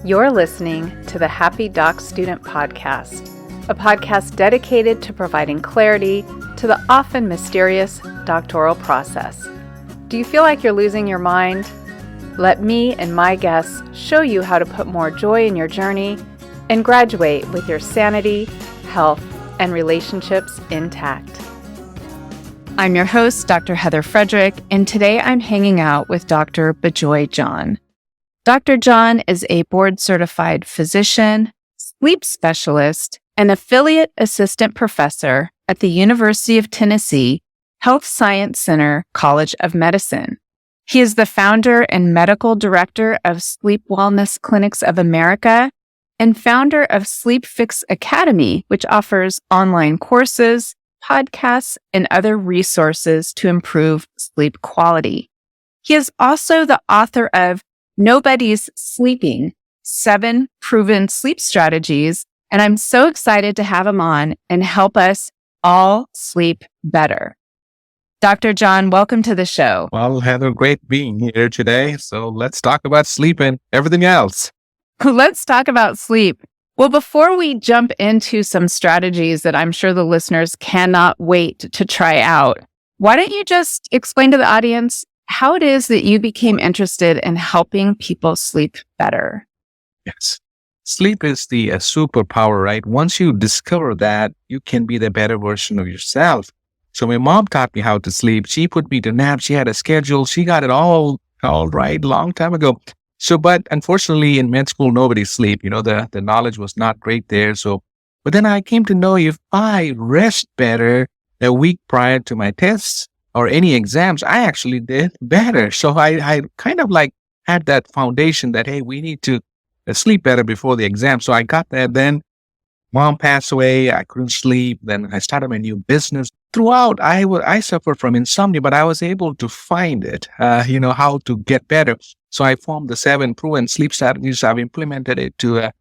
You're listening to the Happy Doc Student Podcast, a podcast dedicated to providing clarity to the often mysterious doctoral process. Do you feel like you're losing your mind? Let me and my guests show you how to put more joy in your journey and graduate with your sanity, health, and relationships intact. I'm your host, Dr. Heather Frederick, and today I'm hanging out with Dr. Bijoy John. Dr. John is a board-certified physician, sleep specialist, and affiliate assistant professor at the University of Tennessee Health Science Center College of Medicine. He is the founder and medical director of Sleep Wellness Clinics of America and founder of Sleep Fix Academy, which offers online courses, podcasts, and other resources to improve sleep quality. He is also the author of Nobody's Sleeping, 7 Proven Sleep Strategies, and I'm so excited to have him on and help us all sleep better. Dr. John, welcome to the show. Well, Heather, great being here today. So let's talk about sleep and everything else. Let's talk about sleep. Well, before we jump into some strategies that I'm sure the listeners cannot wait to try out, why don't you just explain to the audience how it is that you became interested in helping people sleep better? Yes. Sleep is the superpower, right? Once you discover that, you can be the better version of yourself. So my mom taught me how to sleep. She put me to nap. She had a schedule. She got it all right long time ago. So, but unfortunately in med school, nobody sleep. The knowledge was not great there. But then I came to know if I rest better a week prior to my tests or any exams, I actually did better. So I kind of like had that foundation that, hey, we need to sleep better before the exam. So I got that. Then mom passed away. I couldn't sleep. Then I started my new business. Throughout, I suffered from insomnia, but I was able to find it, how to get better. So I formed the 7 proven sleep strategies. I've implemented it to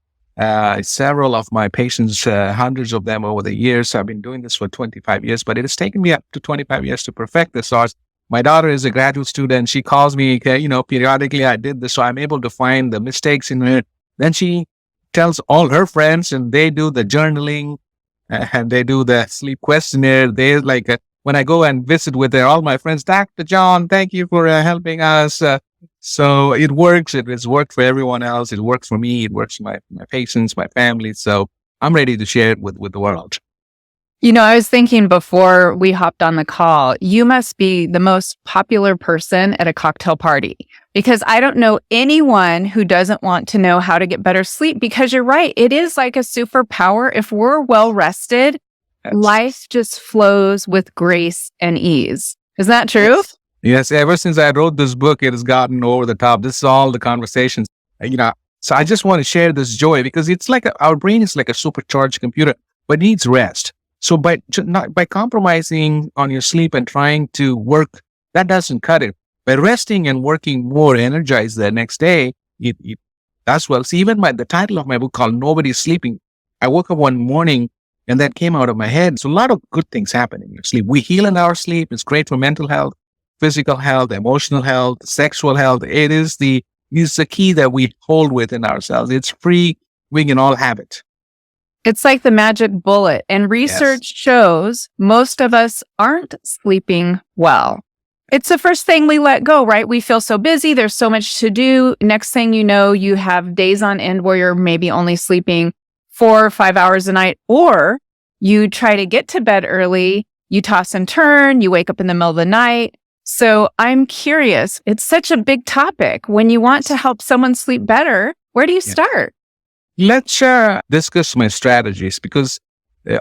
several of my patients, hundreds of them over the years. I've been doing this for 25 years, but it has taken me up to 25 years to perfect this. So my daughter is a graduate student. She calls me, periodically I did this. So I'm able to find the mistakes in it. Then she tells all her friends and they do the journaling and they do the sleep questionnaire. They when I go and visit with all my friends, Dr. John, thank you for helping us. So it works. It's worked for everyone else. It works for me. It works for my patients, my family. So I'm ready to share it with the world. I was thinking before we hopped on the call, you must be the most popular person at a cocktail party because I don't know anyone who doesn't want to know how to get better sleep because you're right. It is like a superpower. If we're well rested, life just flows with grace and ease. Is that true? Yes. Ever since I wrote this book, it has gotten over the top. This is all the conversations, So I just want to share this joy because it's like our brain is like a supercharged computer, but needs rest. So by compromising on your sleep and trying to work, that doesn't cut it. By resting and working more energized the next day, it does well. See, even the title of my book called Nobody's Sleeping, I woke up one morning and that came out of my head. So a lot of good things happen in your sleep. We heal in our sleep. It's great for mental health, physical health, emotional health, sexual health. It's the key that we hold within ourselves. It's free. We can all have it. It's like the magic bullet. And research shows most of us aren't sleeping well. It's the first thing we let go, right? We feel so busy. There's so much to do. Next thing you know, you have days on end where you're maybe only sleeping 4 or 5 hours a night, or you try to get to bed early. You toss and turn. You wake up in the middle of the night. So I'm curious. It's such a big topic. When you want to help someone sleep better, where do you start? Let's discuss my strategies because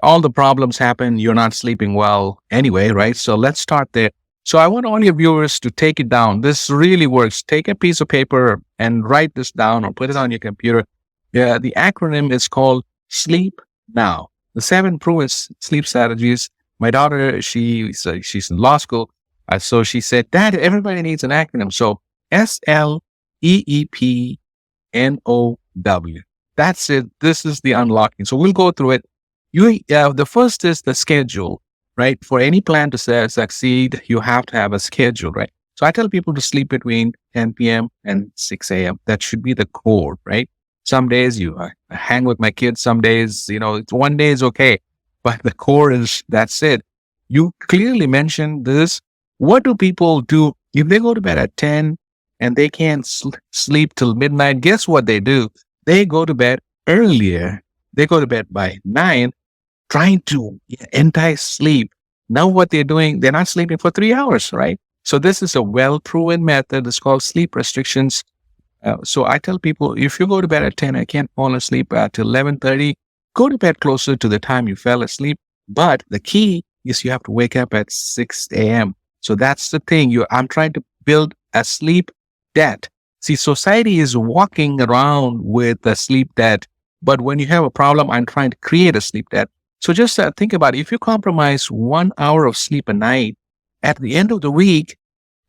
all the problems happen. You're not sleeping well anyway, right? So let's start there. So I want all your viewers to take it down. This really works. Take a piece of paper and write this down or put it on your computer. Yeah, the acronym is called Sleep Now. The 7 proven sleep strategies. My daughter, she's in law school. So she said, Dad, everybody needs an acronym. So SLEEPNOW. That's it. This is the unlocking. So we'll go through it. The first is the schedule, right? For any plan to succeed, you have to have a schedule, right? So I tell people to sleep between 10 p.m. and 6 a.m. That should be the core, right? Some days you hang with my kids. Some days, one day is okay, but the core is that's it. You clearly mentioned this. What do people do if they go to bed at 10 and they can't sleep till midnight? Guess what they do? They go to bed earlier. They go to bed by 9, trying to entice sleep. Now what they're doing, they're not sleeping for 3 hours, right? So this is a well-proven method. It's called sleep restrictions. So I tell people, if you go to bed at 10 and can't fall asleep till 11:30, go to bed closer to the time you fell asleep. But the key is you have to wake up at 6 a.m. So that's the thing. I'm trying to build a sleep debt. See, society is walking around with a sleep debt. But when you have a problem, I'm trying to create a sleep debt. So just think about it. If you compromise 1 hour of sleep a night, at the end of the week,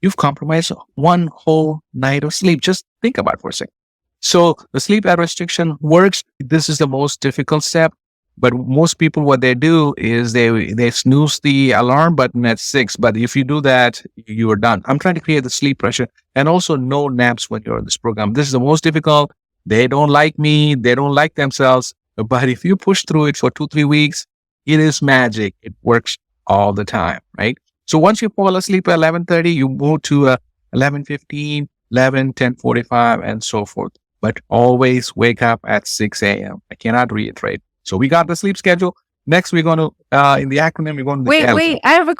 you've compromised one whole night of sleep. Just think about it for a second. So the sleep restriction works. This is the most difficult step. But most people, what they do is they snooze the alarm button at 6. But if you do that, you are done. I'm trying to create the sleep pressure, and also no naps when you're in this program. This is the most difficult. They don't like me. They don't like themselves. But if you push through it for 2-3 weeks, it is magic. It works all the time, right? So once you fall asleep at 11:30, you move to 11:15, 11, 10:45, and so forth. But always wake up at 6 a.m. I cannot reiterate. So we got the sleep schedule. Next, we're going to, in the acronym, we're going to Wait, I have a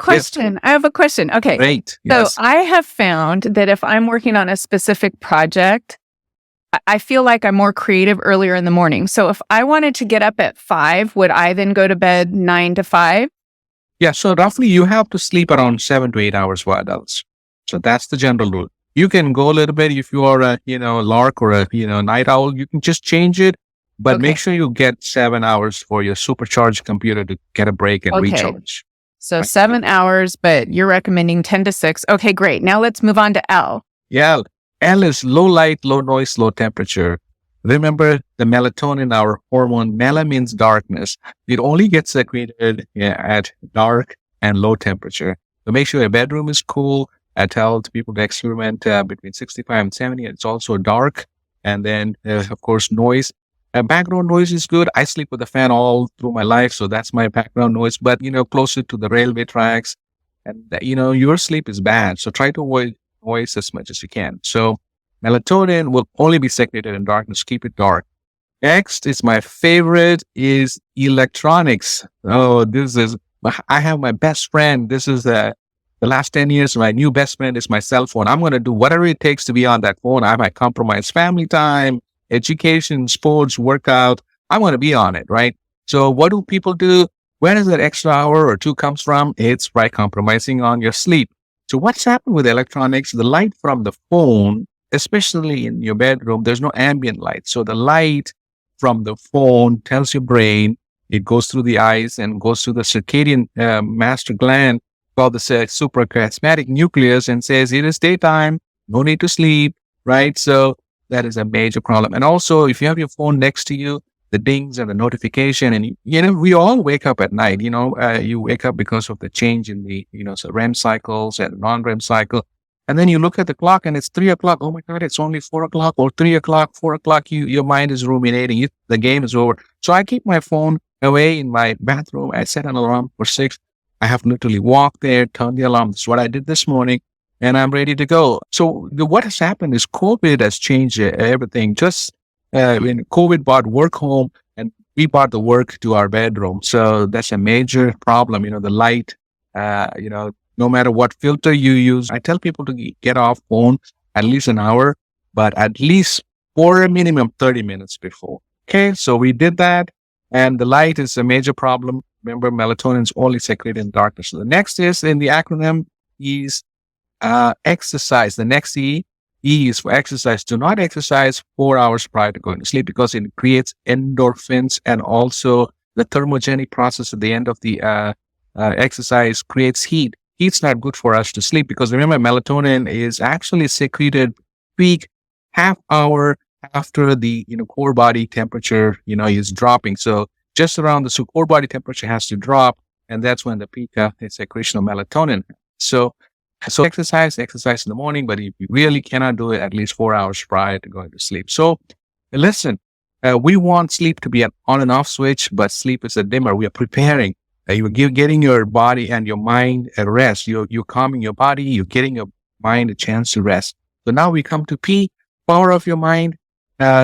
question. Okay. Great. Yes. So I have found that if I'm working on a specific project, I feel like I'm more creative earlier in the morning. So if I wanted to get up at 5, would I then go to bed 9 to 5? Yeah. So roughly you have to sleep around 7 to 8 hours for adults. So that's the general rule. You can go a little bit if you are a, lark or a, night owl, you can just change it, but make sure you get 7 hours for your supercharged computer to get a break and recharge. So 7 hours, but you're recommending 10 to 6. Okay, great. Now let's move on to L. Yeah. L is low light, low noise, low temperature. Remember the melatonin, our hormone. Mela means darkness. It only gets secreted at dark and low temperature. So make sure your bedroom is cool. I tell people to experiment between 65 and 70. It's also dark. And then, of course, noise. Background noise is good. I sleep with a fan all through my life, so that's my background noise. But, closer to the railway tracks. And, your sleep is bad. So try to avoid noise as much as you can. So melatonin will only be secreted in darkness. Keep it dark. Next is my favorite is electronics. Oh, I have my best friend. This is the last 10 years. My new best friend is my cell phone. I'm going to do whatever it takes to be on that phone. I might compromise family time, education, sports, workout. I want to be on it, right? So what do people do? Where does that extra hour or 2 comes from? It's by compromising on your sleep. So what's happened with electronics? The light from the phone, especially in your bedroom, there's no ambient light. So the light from the phone tells your brain, it goes through the eyes and goes through the circadian master gland called the suprachiasmatic nucleus and says, it is daytime, no need to sleep, right? So that is a major problem. And also, if you have your phone next to you, the dings and the notification, and we all wake up at night. You wake up because of the change in the so REM cycles and non-REM cycle, and then you look at the clock and it's 3 o'clock. Oh my God, it's only 4 o'clock or 3 o'clock, 4 o'clock. Your mind is ruminating. The game is over. So I keep my phone away in my bathroom. I set an alarm for 6. I have literally walked there, turned the alarm. That's what I did this morning, and I'm ready to go. So what has happened is COVID has changed everything. Just when COVID brought work home, and we brought the work to our bedroom. So that's a major problem. The light, no matter what filter you use, I tell people to get off phone at least an hour, but at least for a minimum 30 minutes before. Okay. So we did that, and the light is a major problem. Remember, melatonin is only secreted in darkness. So the next is in the acronym is exercise. The next E is for exercise. Do not exercise 4 hours prior to going to sleep because it creates endorphins, and also the thermogenic process at the end of the exercise creates heat. Heat's not good for us to sleep because remember, melatonin is actually secreted peak half hour after the core body temperature is dropping. So just around the core body temperature has to drop, and that's when the peak secretion of melatonin. So exercise in the morning, but if you really cannot do it, at least 4 hours prior to going to sleep. So listen, We want sleep to be an on and off switch, but sleep is a dimmer. We are preparing. You're getting your body and your mind a rest. You're calming your body. You're getting your mind a chance to rest. So now we come to P, power of your mind.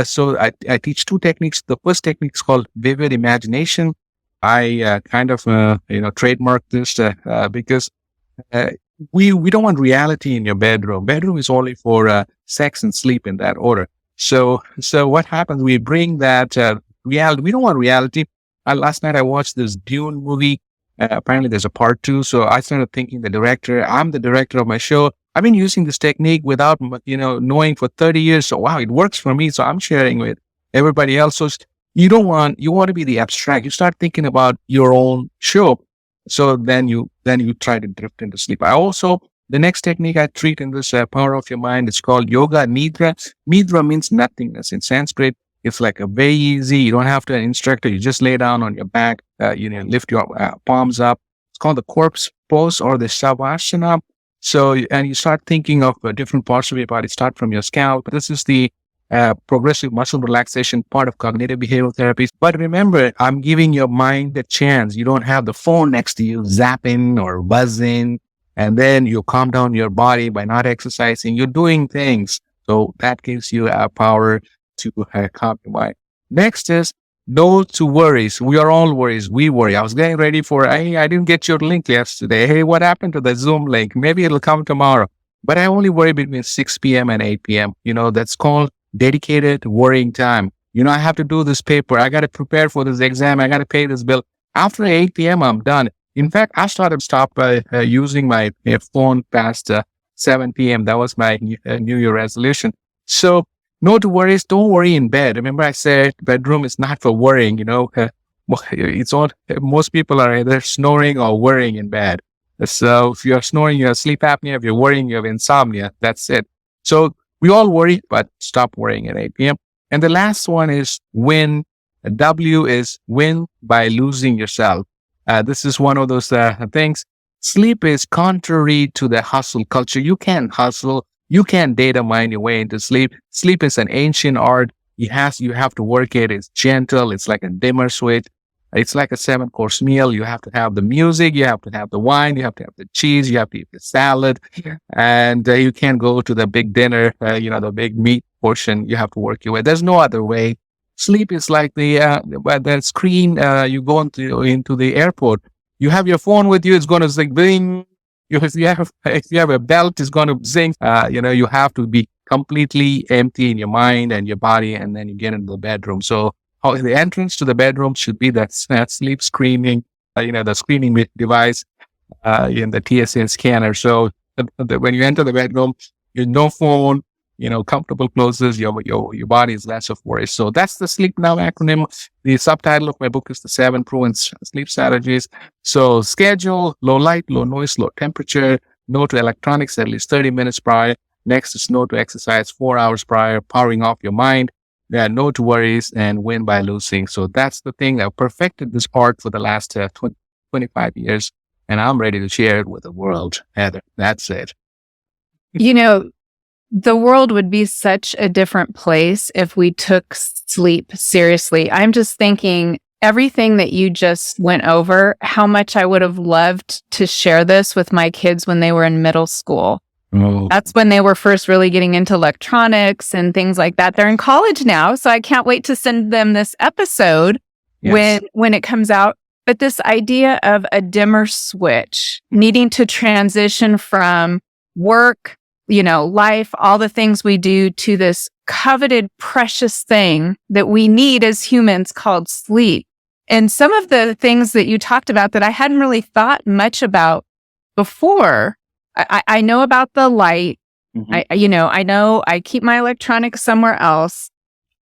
So I teach two techniques. The first technique is called vivid imagination. I trademark this because uh, we don't want reality in your bedroom. Bedroom is only for sex and sleep in that order. So what happens? We bring that reality. We don't want reality. Last night I watched this Dune movie. Apparently there's a part two. So I started thinking I'm the director of my show. I've been using this technique without, knowing for 30 years. So wow, it works for me. So I'm sharing with everybody else. So you want to be the abstract. You start thinking about your own show. So then you try to drift into sleep. The next technique I treat in this power of your mind is called yoga nidra. Nidra means nothingness in Sanskrit. It's like a very easy. You don't have to an instructor. You just lay down on your back. Lift your palms up. It's called the corpse pose or the shavasana. So, and you start thinking of different parts of your body. Start from your scalp. This is the progressive muscle relaxation part of cognitive behavioral therapies. But remember, I'm giving your mind a chance. You don't have the phone next to you zapping or buzzing. And then you calm down your body by not exercising. You're doing things. So that gives you power to calm your mind. Next is no to worries. We are all worries. We worry. I was getting ready hey, I didn't get your link yesterday. Hey, what happened to the Zoom link? Maybe it'll come tomorrow. But I only worry between 6 p.m. and 8 p.m. That's called dedicated worrying time. I have to do this paper. I got to prepare for this exam. I got to pay this bill. After 8 p.m., I'm done. In fact, I stopped using my phone past 7 p.m. That was my New Year resolution. So no to worries. Don't worry in bed. Remember I said bedroom is not for worrying, it's all, most people are either snoring or worrying in bed. So if you're snoring, you have sleep apnea. If you're worrying, you have insomnia. That's it. So we all worry, but stop worrying at 8 p.m. And the last one is win. W is win by losing yourself. This is one of those things. Sleep is contrary to the hustle culture. You can't hustle. You can't data mine your way into sleep. Sleep is an ancient art. You have to work it. It's gentle. It's like a dimmer switch. It's like a 7-course meal. You have to have the music. You have to have the wine. You have to have the cheese. You have to eat the salad. And you can't go to the big dinner, the big meat portion. You have to work your way. There's no other way. Sleep is like the screen. You go into the airport. You have your phone with you. It's going to zing, bing. If you have a belt, it's going to zing. You have to be completely empty in your mind and your body, and then you get into the bedroom. So the entrance to the bedroom should be that sleep screening, the screening device in the TSA scanner. So when you enter the bedroom, you no phone. Comfortable clothes, your body is less of worry. So that's the Sleep Now acronym. The subtitle of my book is The 7 Proven Sleep Strategies. So schedule, low light, low noise, low temperature, no to electronics at least 30 minutes prior. Next is no to exercise 4 hours prior, powering off your mind. No to worries, and win by losing. So that's the thing. I've perfected this art for the last 25 years, and I'm ready to share it with the world. Heather, that's it. The world would be such a different place if we took sleep seriously. I'm just thinking everything that you just went over, how much I would have loved to share this with my kids when they were in middle school. Oh. That's when they were first really getting into electronics and things like that. They're in college now, so I can't wait to send them this episode when it comes out. But this idea of a dimmer switch, needing to transition from work, life, all the things we do, to this coveted, precious thing that we need as humans called sleep. And some of the things that you talked about that I hadn't really thought much about before, I know about the light. Mm-hmm. I know I keep my electronics somewhere else.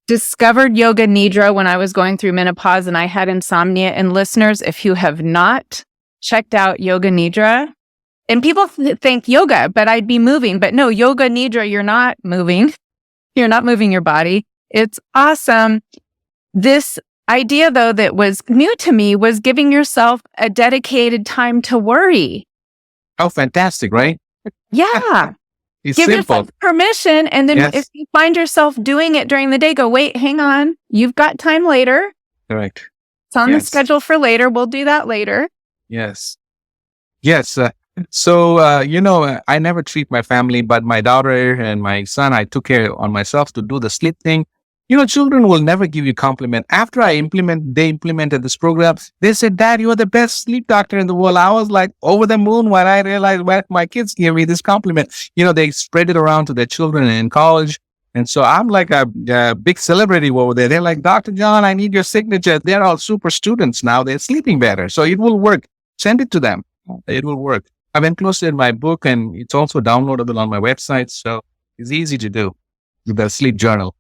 Discovered yoga nidra when I was going through menopause and I had insomnia. And listeners, if you have not checked out yoga nidra, and people think yoga, but I'd be moving. But no, yoga nidra, you're not moving. You're not moving your body. It's awesome. This idea, though, that was new to me was giving yourself a dedicated time to worry. Oh, fantastic, right? Yeah. It's Give simple. yourself permission. And then if Yes. you find yourself doing it during the day, go, wait, hang on. You've got time later. Correct. It's on the Yes. schedule for later. We'll do that later. Yes. Yes. I never treat my family, but my daughter and my son, I took care on myself to do the sleep thing. Children will never give you compliment. After they implemented this program. They said, Dad, you are the best sleep doctor in the world. I was like over the moon when I realized when my kids give me this compliment. They spread it around to their children in college. And so I'm like a big celebrity over there. They're like, Dr. John, I need your signature. They're all super students now. They're sleeping better. So it will work. Send it to them. It will work. I've enclosed it in my book, and it's also downloadable on my website. So it's easy to do with the sleep journal.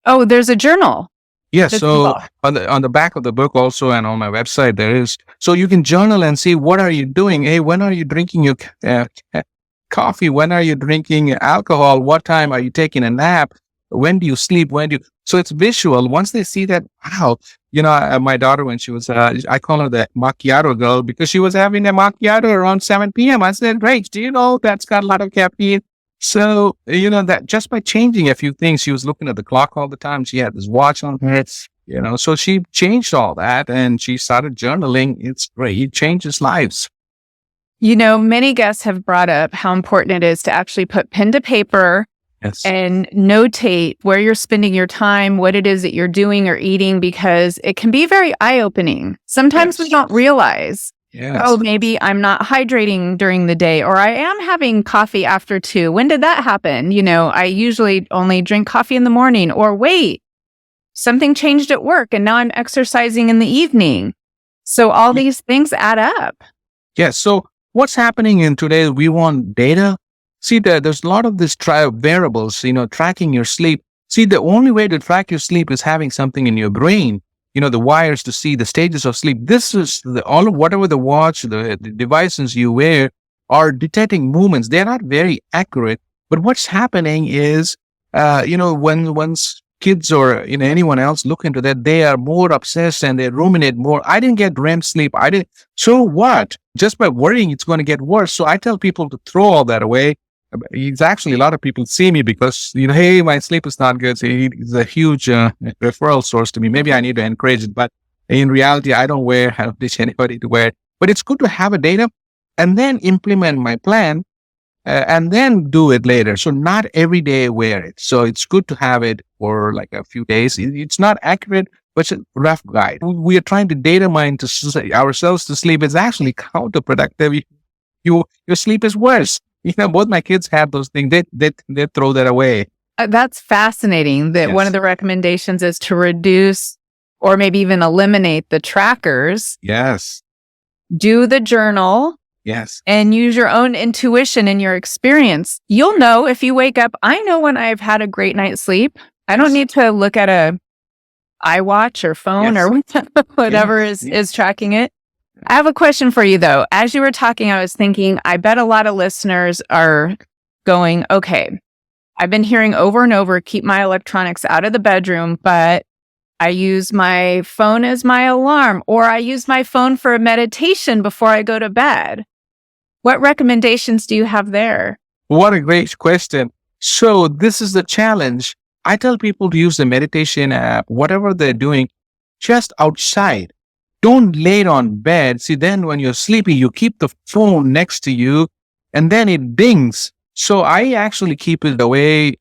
Oh, there's a journal. Yes. That's So cool. on the back of the book also, and on my website, there is, so you can journal and see what are you doing. Hey, when are you drinking your coffee? When are you drinking alcohol? What time are you taking a nap? When do you sleep? So it's visual. Once they see that, wow, my daughter, when she was, I call her the macchiato girl because she was having a macchiato around 7 p.m. I said, Rach, do you know that's got a lot of caffeine? So, that just by changing a few things, she was looking at the clock all the time. She had this watch on her, so she changed all that and she started journaling. It's great. It changes lives. Many guests have brought up how important it is to actually put pen to paper Yes. and notate where you're spending your time, what it is that you're doing or eating, because it can be very eye-opening. Sometimes we don't realize, Yes. oh, maybe I'm not hydrating during the day, or I am having coffee after 2. When did that happen? I usually only drink coffee in the morning, or wait, something changed at work and now I'm exercising in the evening. So all these things add up. Yes. So what's happening in today? We want data. See, there's a lot of this variables, tracking your sleep. See, the only way to track your sleep is having something in your brain, the wires to see the stages of sleep. This is all of whatever the watch, the devices you wear are detecting movements. They're not very accurate. But what's happening is, once kids or anyone else look into that, they are more obsessed and they ruminate more. I didn't get REM sleep. So what? Just by worrying, it's going to get worse. So I tell people to throw all that away. It's actually a lot of people see me because, hey, my sleep is not good. So it's a huge referral source to me. Maybe I need to encourage it. But in reality, I don't teach anybody to wear it. But it's good to have a data and then implement my plan and then do it later. So not every day wear it. So it's good to have it for like a few days. It's not accurate, but it's a rough guide. We are trying to data mine ourselves to sleep. It's actually counterproductive. Your sleep is worse. Both my kids have those things. They throw that away. That's fascinating that one of the recommendations is to reduce or maybe even eliminate the trackers. Yes. Do the journal. Yes. And use your own intuition and your experience. You'll know if you wake up. I know when I've had a great night's sleep. I don't need to look at a iWatch or phone or whatever is tracking it. I have a question for you, though. As you were talking, I was thinking, I bet a lot of listeners are going, okay, I've been hearing over and over, keep my electronics out of the bedroom, but I use my phone as my alarm, or I use my phone for a meditation before I go to bed. What recommendations do you have there? What a great question. So this is the challenge. I tell people to use the meditation app, whatever they're doing, just outside. Don't lay it on bed. See, then when you're sleeping, you keep the phone next to you and then it dings. So I actually keep it away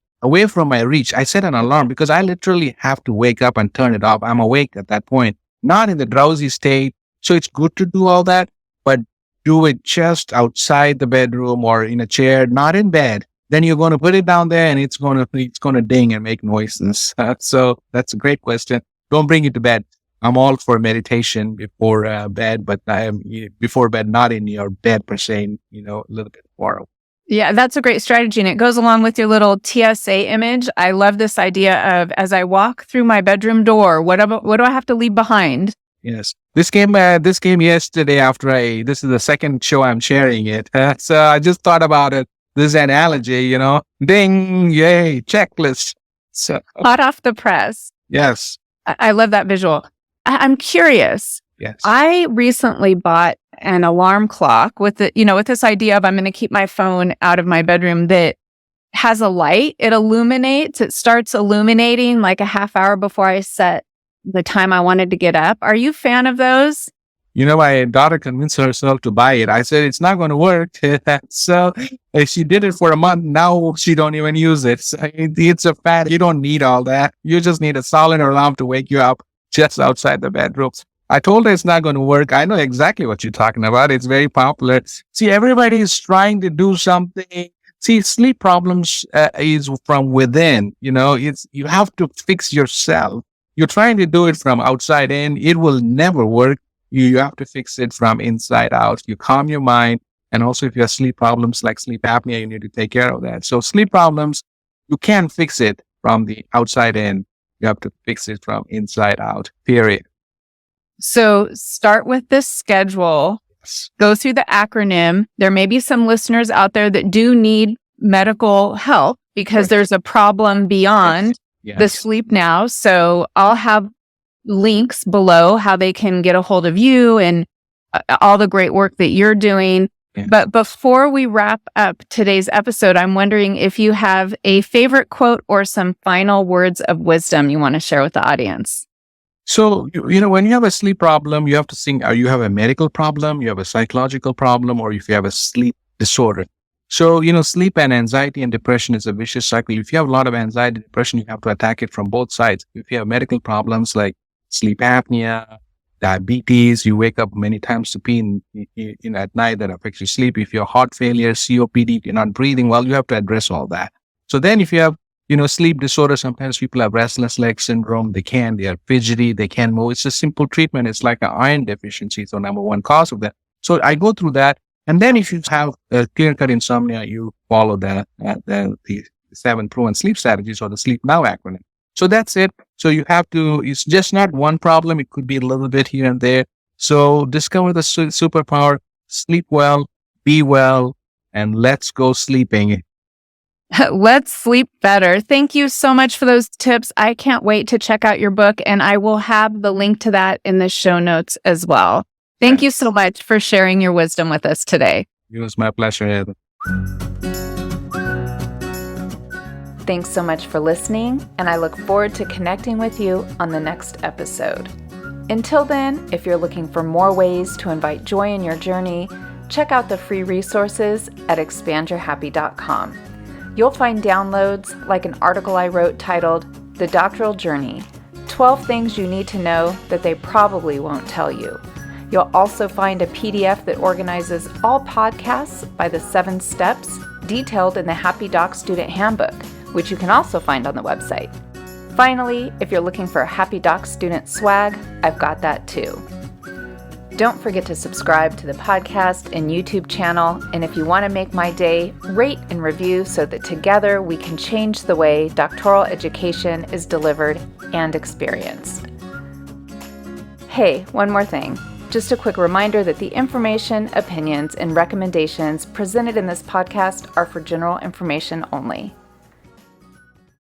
from my reach. I set an alarm because I literally have to wake up and turn it off. I'm awake at that point, not in the drowsy state. So it's good to do all that, but do it just outside the bedroom or in a chair, not in bed. Then you're going to put it down there and it's going to ding and make noises. So that's a great question. Don't bring it to bed. I'm all for meditation before bed, but I am before bed, not in your bed per se, a little bit far away. Yeah, that's a great strategy. And it goes along with your little TSA image. I love this idea of as I walk through my bedroom door, what do I have to leave behind? Yes. This came yesterday after this is the second show I'm sharing it. So I just thought about it. This analogy, ding, yay, checklist. So hot off the press. Yes. I love that visual. I'm curious. Yes. I recently bought an alarm clock with this idea of I'm going to keep my phone out of my bedroom that has a light. It illuminates. It starts illuminating like a half hour before I set the time I wanted to get up. Are you a fan of those? My daughter convinced herself to buy it. I said, it's not going to work. So she did it for a month. Now she don't even use it. So it's a fad. You don't need all that. You just need a solid alarm to wake you up just outside the bedroom. I told her it's not going to work. I know exactly what you're talking about. It's very popular. See, everybody is trying to do something. See, sleep problems is from within. You have to fix yourself. You're trying to do it from outside in. It will never work. You have to fix it from inside out. You calm your mind. And also, if you have sleep problems like sleep apnea, you need to take care of that. So sleep problems, you can't fix it from the outside in. You have to fix it from inside out, period. So start with this schedule. Go through the acronym. There may be some listeners out there that do need medical help because there's a problem beyond the sleep now. So I'll have links below how they can get a hold of you and all the great work that you're doing. Yeah. But before we wrap up today's episode, I'm wondering if you have a favorite quote or some final words of wisdom you want to share with the audience. So, when you have a sleep problem, you have to think, you have a medical problem, you have a psychological problem, or if you have a sleep disorder. So, sleep and anxiety and depression is a vicious cycle. If you have a lot of anxiety and depression, you have to attack it from both sides. If you have medical problems like sleep apnea, diabetes, you wake up many times to pee at night, that affects your sleep. If you have heart failure, COPD, you're not breathing well, you have to address all that. So then if you have, sleep disorder, sometimes people have restless leg syndrome. They are fidgety, they can't move. It's a simple treatment. It's like an iron deficiency. So number one cause of that. So I go through that. And then if you have a clear-cut insomnia, you follow the 7 proven sleep strategies or the Sleep Now acronym. So that's it. So it's just not one problem. It could be a little bit here and there. So discover the superpower, sleep well, be well, and let's go sleeping. Let's sleep better. Thank you so much for those tips. I can't wait to check out your book, and I will have the link to that in the show notes as well. Thank you so much for sharing your wisdom with us today. It was my pleasure, Heather. Thanks so much for listening, and I look forward to connecting with you on the next episode. Until then, if you're looking for more ways to invite joy in your journey, check out the free resources at expandyourhappy.com. You'll find downloads like an article I wrote titled The Doctoral Journey, 12 Things You Need to Know That They Probably Won't Tell You. You'll also find a PDF that organizes all podcasts by the 7 steps detailed in the Happy Doc Student Handbook, which you can also find on the website. Finally, if you're looking for Happy Doc Student swag, I've got that too. Don't forget to subscribe to the podcast and YouTube channel, and if you want to make my day, rate and review so that together we can change the way doctoral education is delivered and experienced. Hey, one more thing. Just a quick reminder that the information, opinions, and recommendations presented in this podcast are for general information only.